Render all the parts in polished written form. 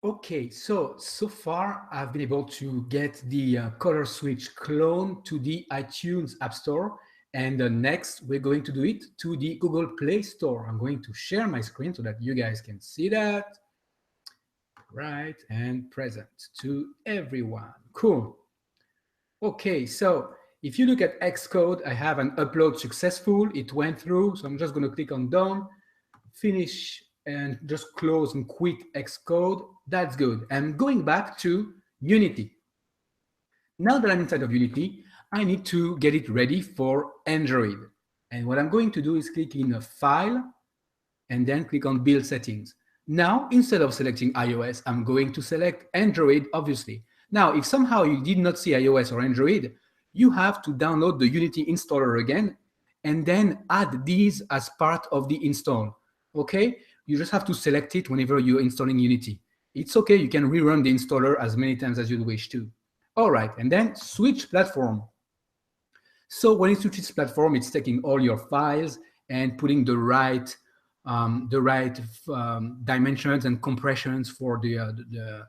Okay, so far I've been able to get the color switch clone to the iTunes App Store, and next we're going to do it to the Google Play Store. I'm going to share my screen so that you guys can see that. Right, and present to everyone. Cool. Okay, so if you look at Xcode, I have an upload successful. It went through, so I'm just going to click on done, finish, and just close and quit Xcode. That's good. I'm going back to Unity. Now that I'm inside of Unity, I need to get it ready for Android. And what I'm going to do is click in a File, and then click on Build Settings. Now, instead of selecting iOS, I'm going to select Android, obviously. Now, if somehow you did not see iOS or Android, you have to download the Unity installer again, and then add these as part of the install, okay? You just have to select it whenever you're installing Unity. It's okay, you can rerun the installer as many times as you wish to. All right, and then switch platform. So when it switches platform, it's taking all your files and putting the right dimensions and compressions for the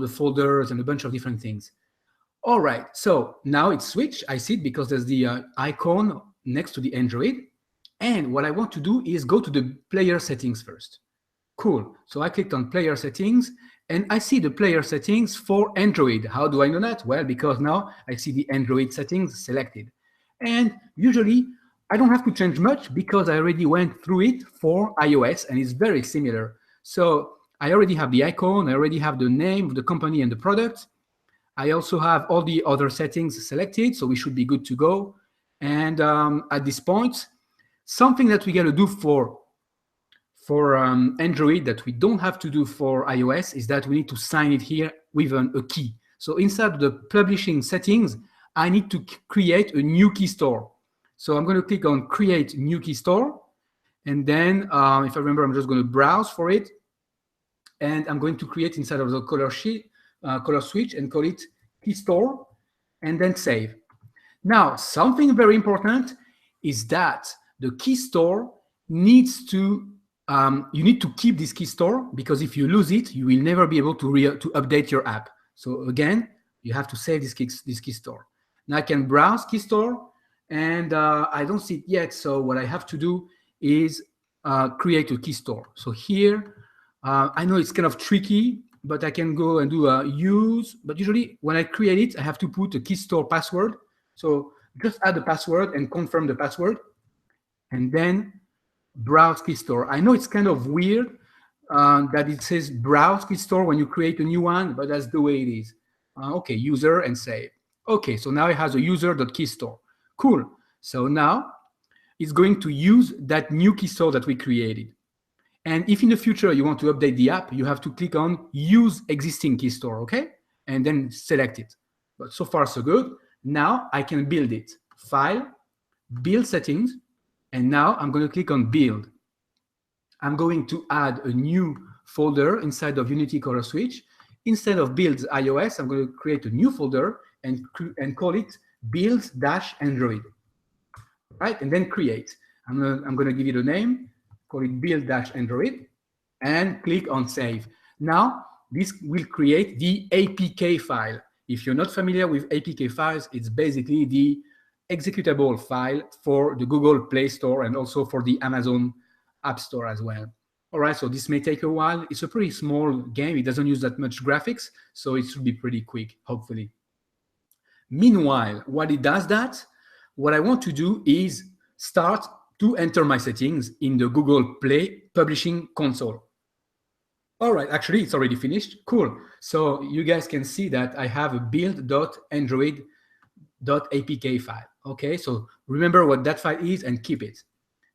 folders and a bunch of different things. All right, so now it's switched. I see it because there's the icon next to the Android. And what I want to do is go to the player settings first. Cool. So I clicked on player settings and I see the player settings for Android. How do I know that? Well, because now I see the Android settings selected. And usually I don't have to change much because I already went through it for iOS and it's very similar. So I already have the icon, I already have the name of the company and the product. I also have all the other settings selected, so we should be good to go. And at this point, something that we got to do for Android that we don't have to do for iOS is that we need to sign it here with a key. So inside the publishing settings, I need to create a new key store. So I'm going to click on Create New Key Store. And then, if I remember, I'm just going to browse for it. And I'm going to create inside of the color switch and call it Key Store, and then save. Now, something very important is that the key store needs to, you need to keep this key store, because if you lose it, you will never be able to update your app. So again, you have to save this key store. Now I can browse key store, and I don't see it yet. So what I have to do is create a key store. So here, I know it's kind of tricky, but I can go and do a use. But usually when I create it, I have to put a key store password. So just add the password and confirm the password, and then browse key store. I know it's kind of weird that it says browse key store when you create a new one, but that's the way it is. Okay, user and save. Okay, so now it has a user.keystore. Cool. So now it's going to use that new key store that we created. And if in the future you want to update the app, you have to click on Use Existing Key Store, okay? And then select it. But so far, so good. Now I can build it. File, Build Settings, and now I'm going to click on Build. I'm going to add a new folder inside of Unity Color Switch. Instead of Builds iOS, I'm going to create a new folder and call it Build-Android. Right? And then create. I'm going to give it a name. Call it build-android, and click on save. Now, this will create the APK file. If you're not familiar with APK files, it's basically the executable file for the Google Play Store and also for the Amazon App Store as well. All right, so this may take a while. It's a pretty small game. It doesn't use that much graphics, so it should be pretty quick, hopefully. Meanwhile, while it does that, what I want to do is start to enter my settings in the Google Play Publishing console. All right, actually, it's already finished. Cool. So you guys can see that I have a build.android.apk file. Okay, so remember what that file is and keep it.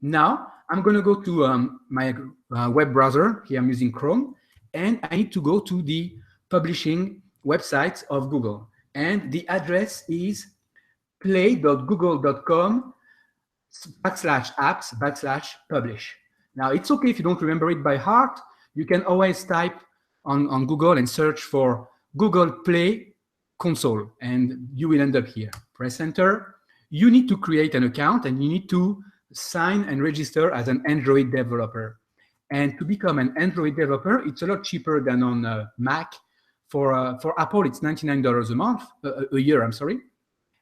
Now, I'm going to go to my web browser. Here I'm using Chrome. And I need to go to the publishing website of Google. And the address is play.google.com/apps/publish. Now, it's okay if you don't remember it by heart. You can always type on Google and search for Google Play Console, and you will end up here. Press Enter. You need to create an account, and you need to sign and register as an Android developer. And to become an Android developer, it's a lot cheaper than on Mac. For Apple, it's $99 a month, a year, I'm sorry.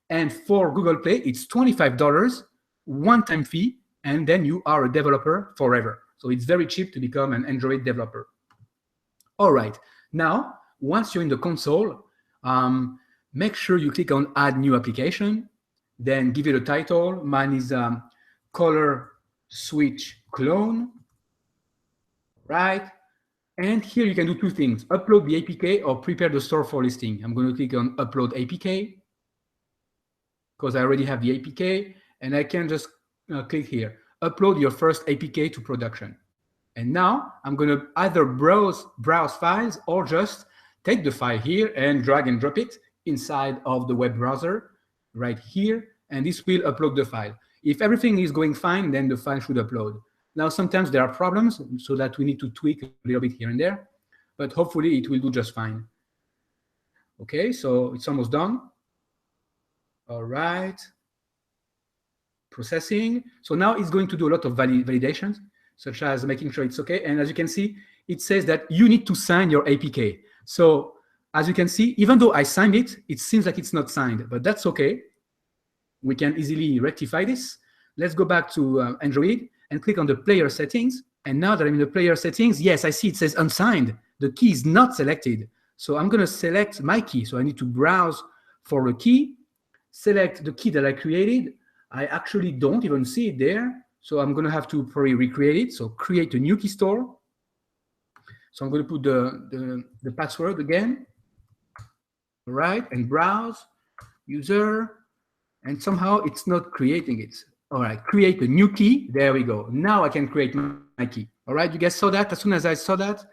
And for Google Play, it's $25, one-time fee, and then you are a developer forever. So it's very cheap to become an Android developer. All right, now, once you're in the console, make sure you click on Add New Application, then give it a title. Mine is Color Switch Clone, right? And here you can do two things, upload the APK or prepare the store for listing. I'm going to click on Upload APK, because I already have the APK, and I can just click here, upload your first APK to production. And now I'm going to either browse files or just take the file here and drag and drop it inside of the web browser right here, and this will upload the file. If everything is going fine, then the file should upload. Now, sometimes there are problems, so that we need to tweak a little bit here and there, but hopefully it will do just fine. Okay, so it's almost done. All right. Processing. So now it's going to do a lot of validations, such as making sure it's okay. And as you can see, it says that you need to sign your APK. So as you can see, even though I signed it, it seems like it's not signed, but that's okay. We can easily rectify this. Let's go back to Android and click on the player settings. And now that I'm in the player settings, yes, I see it says unsigned. The key is not selected. So I'm going to select my key. So I need to browse for a key, select the key that I created. I actually don't even see it there. So I'm going to have to probably recreate it. So create a new key store. So I'm going to put the password again. All right, and browse, user, and somehow it's not creating it. All right, create a new key. There we go. Now I can create my key. All right, you guys saw that? As soon as I saw that,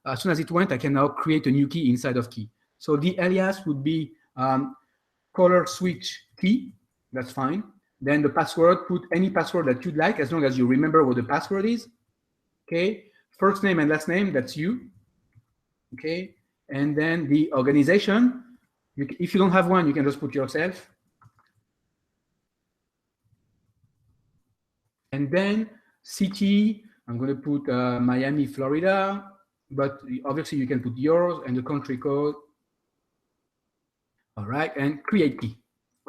as soon as it went, I can now create a new key inside of key. So the alias would be color switch key. That's fine. Then the password, put any password that you'd like, as long as you remember what the password is. Okay, first name and last name, that's you. Okay, and then the organization. If you don't have one, you can just put yourself. And then city, I'm going to put Miami, Florida, but obviously you can put yours and the country code. All right, and create key.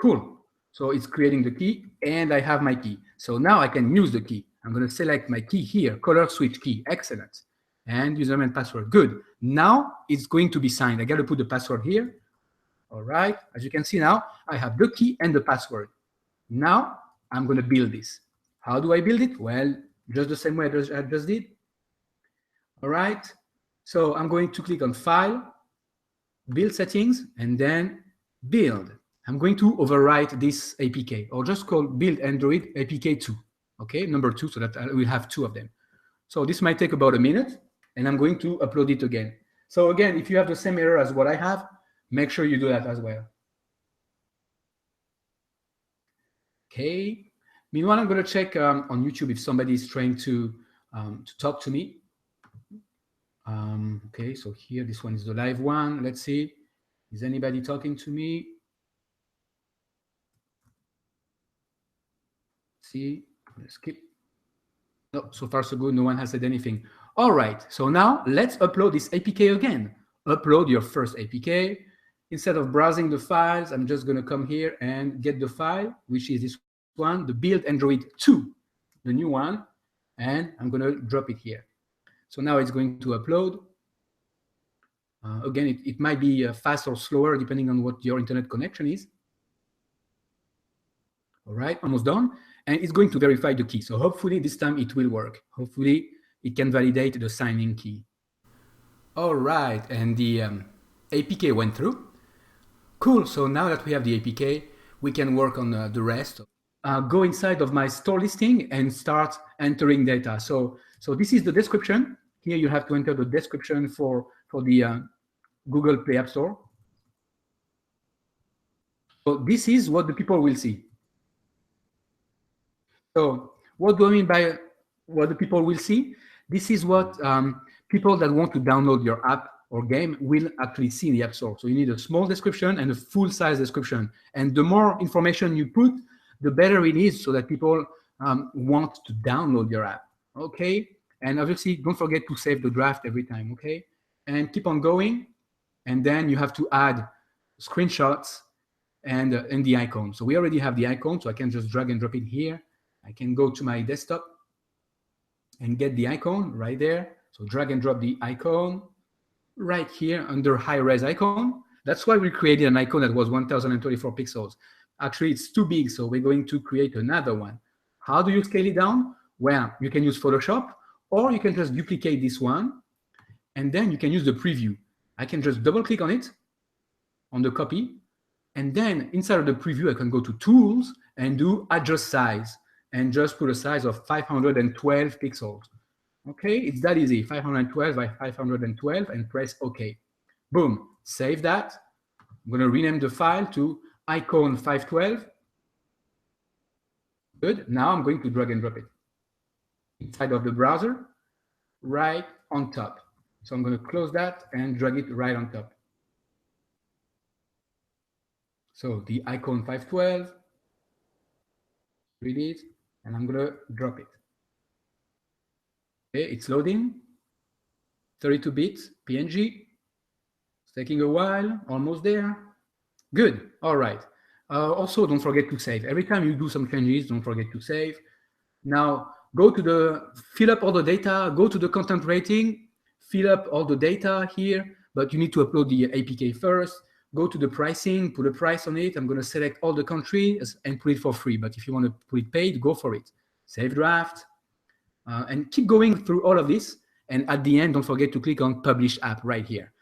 Cool. So it's creating the key, and I have my key. So now I can use the key. I'm going to select my key here, color switch key. Excellent. And username and password. Good. Now it's going to be signed. I got to put the password here. All right. As you can see now, I have the key and the password. Now I'm going to build this. How do I build it? Well, just the same way I just did. All right. So I'm going to click on File, Build Settings, and then Build. I'm going to overwrite this APK, or just call Build Android APK 2. Okay, number 2, so that I will have 2 of them. So this might take about a minute, and I'm going to upload it again. So again, if you have the same error as what I have, make sure you do that as well. Okay. Meanwhile, I'm going to check on YouTube if somebody is trying to talk to me. Okay, so here, this one is the live one. Let's see. Is anybody talking to me? See, let's skip. No, so far so good. No one has said anything. All right, so now let's upload this APK again. Upload your first APK. Instead of browsing the files, I'm just going to come here and get the file, which is this one, the Build Android 2, the new one, and I'm going to drop it here. So now it's going to upload. Again, it might be fast or slower depending on what your internet connection is. All right, almost done. And it's going to verify the key. So hopefully this time it will work. Hopefully it can validate the signing key. All right, and the APK went through. Cool, so now that we have the APK, we can work on the rest. Go inside of my store listing and start entering data. So this is the description. Here you have to enter the description for the Google Play App Store. So this is what the people will see. So what do I mean by what the people will see? This is what people that want to download your app or game will actually see in the App Store. So you need a small description and a full-size description. And the more information you put, the better it is so that people want to download your app. Okay, And obviously, don't forget to save the draft every time, okay? And keep on going. And then you have to add screenshots and the icon. So we already have the icon, so I can just drag and drop it here. I can go to my desktop and get the icon right there. So drag and drop the icon right here under high-res icon. That's why we created an icon that was 1024 pixels. Actually, it's too big, so we're going to create another one. How do you scale it down? Well, you can use Photoshop, or you can just duplicate this one, and then you can use the preview. I can just double-click on it, on the copy, and then inside of the preview, I can go to Tools and do Adjust Size, and just put a size of 512 pixels. Okay, it's that easy, 512 by 512, and press OK. Boom, save that. I'm going to rename the file to icon 512. Good, now I'm going to drag and drop it inside of the browser, right on top. So I'm going to close that and drag it right on top. So the icon 512, read it, and I'm going to drop it. Okay, it's loading, 32-bit PNG. It's taking a while, almost there. Good, all right. Also, don't forget to save. Every time you do some changes, don't forget to save. Now, go to the, fill up all the data, go to the content rating, fill up all the data here, but you need to upload the APK first. Go to the pricing, put a price on it. I'm going to select all the countries and put it for free. But if you want to put it paid, go for it. Save draft. And keep going through all of this. And at the end, don't forget to click on Publish App right here.